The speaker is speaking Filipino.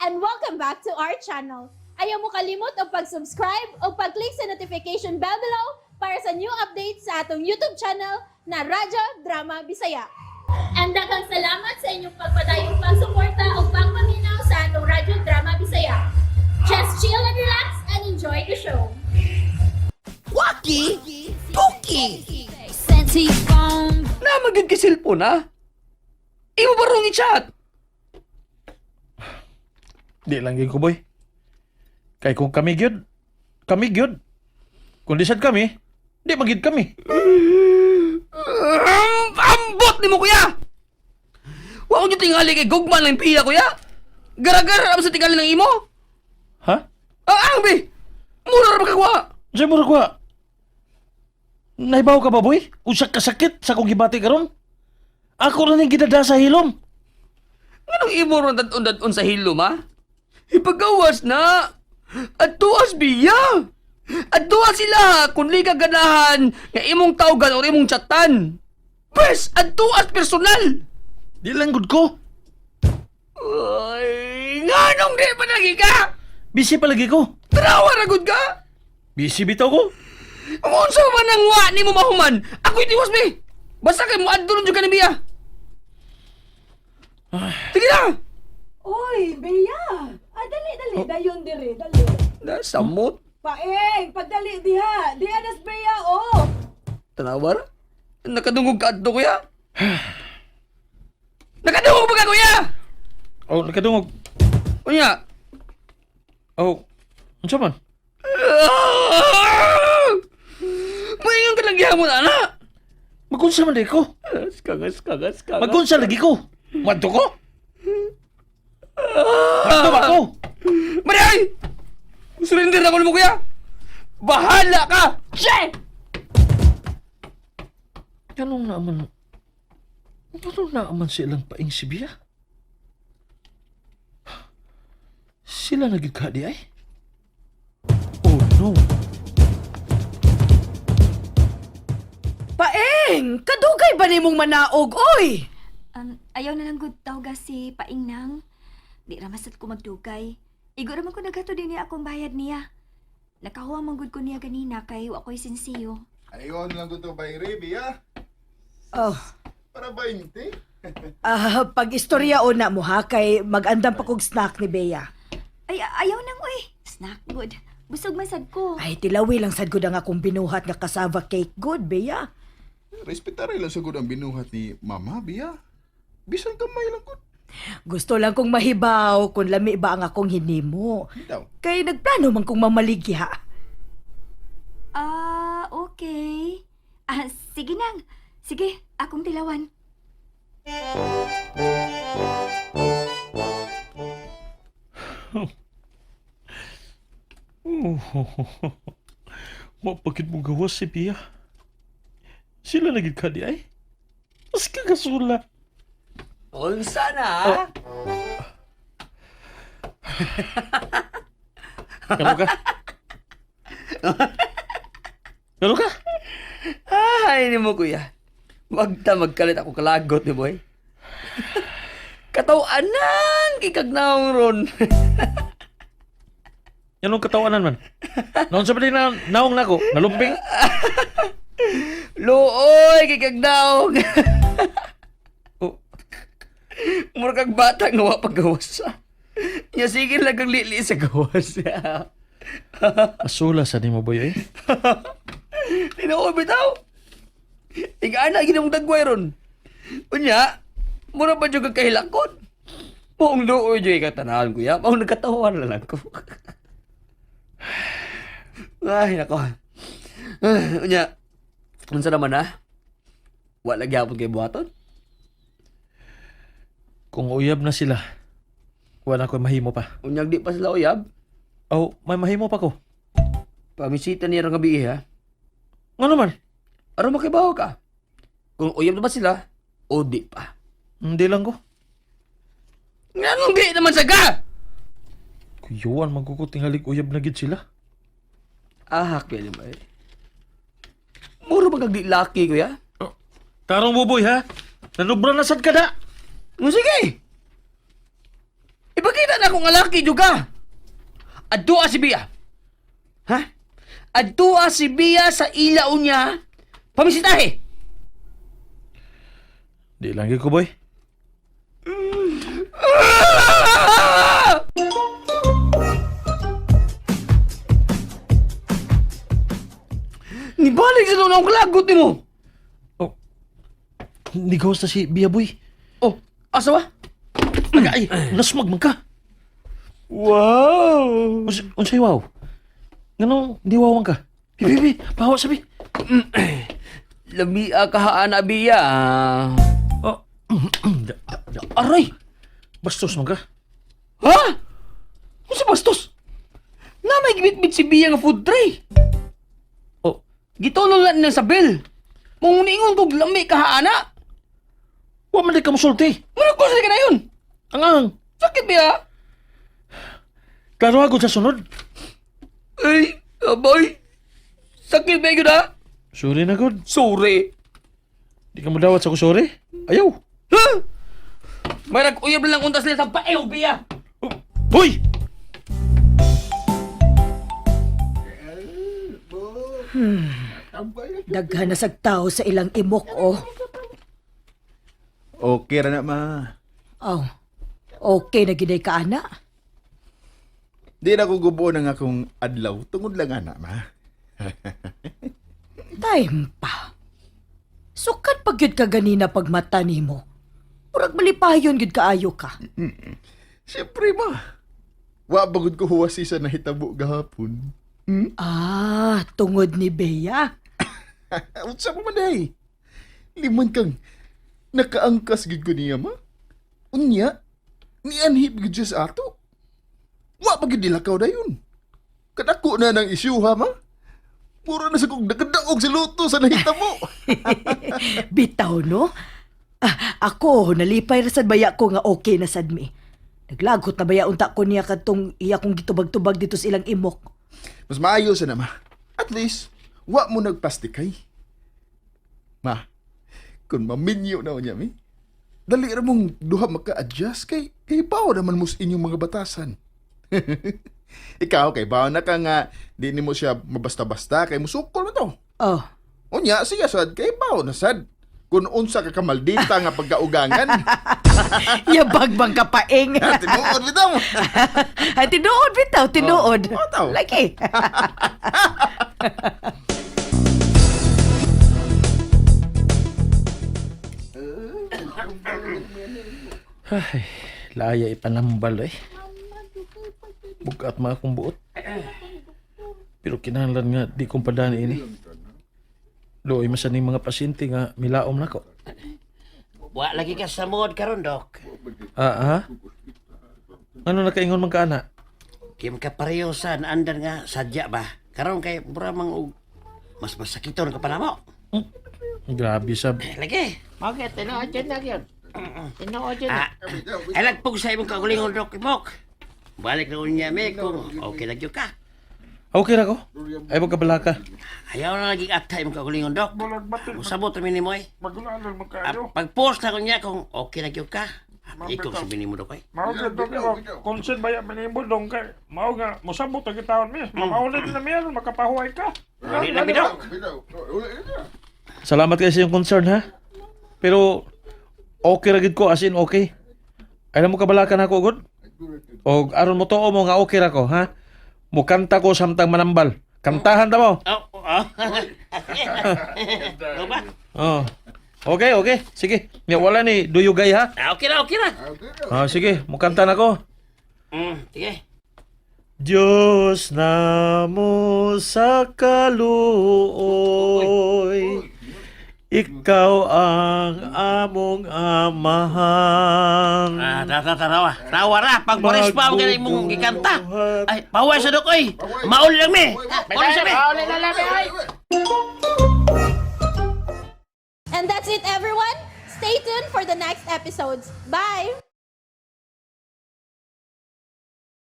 and welcome back to our channel. Ayaw mo kalimot o pag-subscribe o pag-click sa notification bell below para sa new updates sa atong YouTube channel na Radyo Drama Bisaya. And daghang salamat sa inyong pagpadayong pagsuporta o pagpaminaw sa atong Radyo Drama Bisaya. Just chill and relax and enjoy the show. Waki! Puki! Senti phone. Namagid ka cellphone, ha? Imo ba rong i-chat? Di lang yun ko, boy. Kay kung kami gyud. Kung disad kami, di magid kami. Ambot ni mo, kuya! Wa ko nyo tingali kay gugman lang piya, kuya! Gara-gara sa tingali ng imo! Ha? Ang be! Mura ra magkagawa! Diyan mo ko. Naibaw ka ba, boy? Usak ka sakit sa kong gibati karon. Ako rin yung gidada sa hilom. Anong imo ron dadon sa hilom, ha? Ipagawas na! At tuwas biya! At tuwas sila kung di ka ganahan nga imong tawgan o imong chatan! Pes! At tuwas personal! Di lang gud ko. Ay, nga nung di pa lagi ka! Busy palagi ko. Trawa ragod ka! Busy bitaw ko. Ang unsa man ang wa ni mo mahuman! Ako'y tiwas, be! Basta kay mo adto ron ka ni biya! Sige na! Oy, Bea! Dali. Dayon diri, dali. Nasamot. Paeng, padali diha. Diha nas Bea, oh. Tanawar? Nakadungog ka adto, kuya? Nakadungog ba ka, kuya? Oh, nakadungog. Kuya? Oh, unsa man? Maingong ka lang gihapon, ana! Magunsa man di ko. Kagas. Magunsa lagi ko. Madto ko? Madto ba ko? Mariay! Surrender na ko mo, kuya! Bahala ka! Che! Ganun naman silang paing sibiya? Sila nagigka di ay? Oh no! Paeng, kadugay ba nimong manaog, oy? Ayaw na lang gud tawga si Paingnang. Di ra masad ko magdugay. Igo raman ko nagato din niya akong bayad niya. Nakahuwa man gud ko niya ganina kay wa ko'y sensiyo. Ayaw lang ko ito by Rebe, ha? Oh, Para 20. pag istorya una mo ha, kay mag-andam pa kog snack ni Bea. Ay, ayaw nang uy. Snack good. Busog man sad ko. Ay, tilawi lang sad gud ang akong binuhat nga cassava cake. Good, Bea. Respetary lang sagod ang binuhat ni Mama, Bia. Bisan kamay lang ko. Gusto lang kong mahibaw kung lami ba ang akong hinimo. Daw. Kay nagplano man kong mamaligya. Okay. Sige nang. Sige, akong tilawan. Mapakit mo gawas si Pia. Sila nagigka di ay? Mas kagasula. Unsa na? Ano ka? Ano ka? Ay, ni mo, kuya. Wag ta magkalit ako kalagot ni boy. Katawanan kikagnaong ron. Anong katawanan man? Noon sa pati na naong nako, nalumping. Looy kikagnaong. Oh, Murag kag bata nga wa paggawas. Nya sige lang kang lili sa gawas. asula sa ni mo boy eh. Tinuod bitaw. Igana ginong dagway ron. Unya, mura pa jud kag kahilakon. Maong looy jud katanahan kuya. Maong nagkatawan na lang ko. Ay, nako. Unya, unsa naman ha? Wala gyapon kay buhaton? Kung uyab na sila, wala ko mahimo pa. Unyag di pa sila uyab? Oh, may mahimo pa ko. Pamisita niya ron gabi ha? Ano man? Aron makibaw ka. Kung uyab na ba sila, o di pa. Hindi lang ko. Nga di naman saga! Kuyuan, magkukutinghalik uyab na gid sila. Ahak yan ba eh. Muro magagdi laki kuya? Tarong buboy ha? Nanubra na sad ka da. Sige! Ipakita na ako ako nga laki juga. Adtua si Bia. Ha? Adtua si Bia sa ilaw niya. Pamisitahe. Di lang gyud ko boy. Nibalik sa doon akong kalagot ni mo. Oh. Nigawas na si Bia boy. Oh, asa ba? Ay, nasmag man ka. Wow. Unsay wow? Ngano di wow man ka? Bibi, bawa sabi. Lami ka haana Bia. Oh. Aray. Bastos man ka. Ha? Kung sa bastos? Na may gibit-bit si Bia nga food tray. Oh, Gitulong lang niya sa bill. Mungingon kog lami ka haana. wa man di ka musulti. Muna ko sa ka na yun. Angang, Sakit Bia. klaro ako sa sunod. Ay, aboy. Sakit ba yun ha? Sorry na god. Sorry. Di ka madawat sa ko sorry. Ayaw. Ha? May nag-uyab lang untas nila sa paew, Bia. Hoy! Daghan na sag tao sa ilang imok, oh. Okay ra na, ma. Oh, okay na giday ka, ana. Di na ko gubo ng akong adlaw. Tungod lang, ana, ma. Time pa. Sukat pag yun ka ganina pag mata nimo. Murag malipayon yun kaayo ka. Siyempre, ma. Wa bagod ko huwasi sa nahitabo gahapon. Ah, tungod ni Bea. Unsa mo man day? Liman kang nakaangkas gid ko niya, ma. Unya, nianhip gid siya sa ato. Wa pa gid dilakaw dayon. Kadako na ng isyu, ha, ma. Puro na sa kong nagadaog sa luto sa nahitabo. Bitaw, no? Ah, ako, nalipay ra sad baya ko nga okay na sad mi. Naglagot na baya unta ko niya kadtong iya kong gitubag-tubag dito sa ilang imok. Mas maayo sa na, ma. At least, wa mo nagplastikay. Ma, kung maminyo na niya, mi, dali ra mong duha maka-adjust kay bao naman mo sa inyong mga batasan. Ikaw, kay bao na ka nga, di ni mo siya mabasta-basta, kay musukol na to. Oh, Unya, siya sad, kay bao na sad. Kung unsa ka kamaldita nga pagkaugangan. yabag bang kapaing. Tinuod bitaw mo. Ay, tinuod bitaw, tinuod. Oh, taw. Lagi. Ay, laya ipanambal eh. Bukat mga akong buot. Pero kinahanglan nga di kong padani ini. Looy masan ni mga pasyente nga milaom na ko. Wa lagi ka sa mood karon, Dok. Ha? Ano nakaingon man ka ana? Kim ka pareho sa naandan nga sadya ba? Karon kay mura mang mas masakiton ka pa na mo. Grabe sab. Lagi. Bakit? Tinood yun na yun. Tinood yun na. Ay lagpog sa imong kagulingon, Dok Imok. Balik na unya me kung okay na gyud ka. Okay ra ko. Ay magkabala ka. Ayaw na lagi atay imong kagulingon, Dok. Musabot na minimo eh. Pag-post na ko niya kung okay na gyud ka. Ikaw sabihin mo, Dok eh. Mao ka dok konsen baya minimbo dong kay mao nga mosabot ang gitawon mi. Mamaulit na mi makapahuay ka. Dili na mi, Dok. Salamat kayo sa iyong concern ha. Pero okay ra gid ko as in okay. Ay mo kabalakan ako gud. O aron mo tuo mo nga okay ra ko ha. Mukanta ko samtang manambal. Kantahan ta mo. Ano ba? Oh. Okay. Sige. Nya wala ni duyugay ha. Okay na, okay na. Sige, mukanta na ko. Sige. Diyos na mo sa kaluoy, ikaw ang among amahan. Tawa ra. Pag Boris pa ang ganyan mong gikanta. Ay, pahuwa sa Dok, oy. Mauli lang mi. Mauli sa mi. And that's it, everyone. Stay tuned for the next episodes. Bye!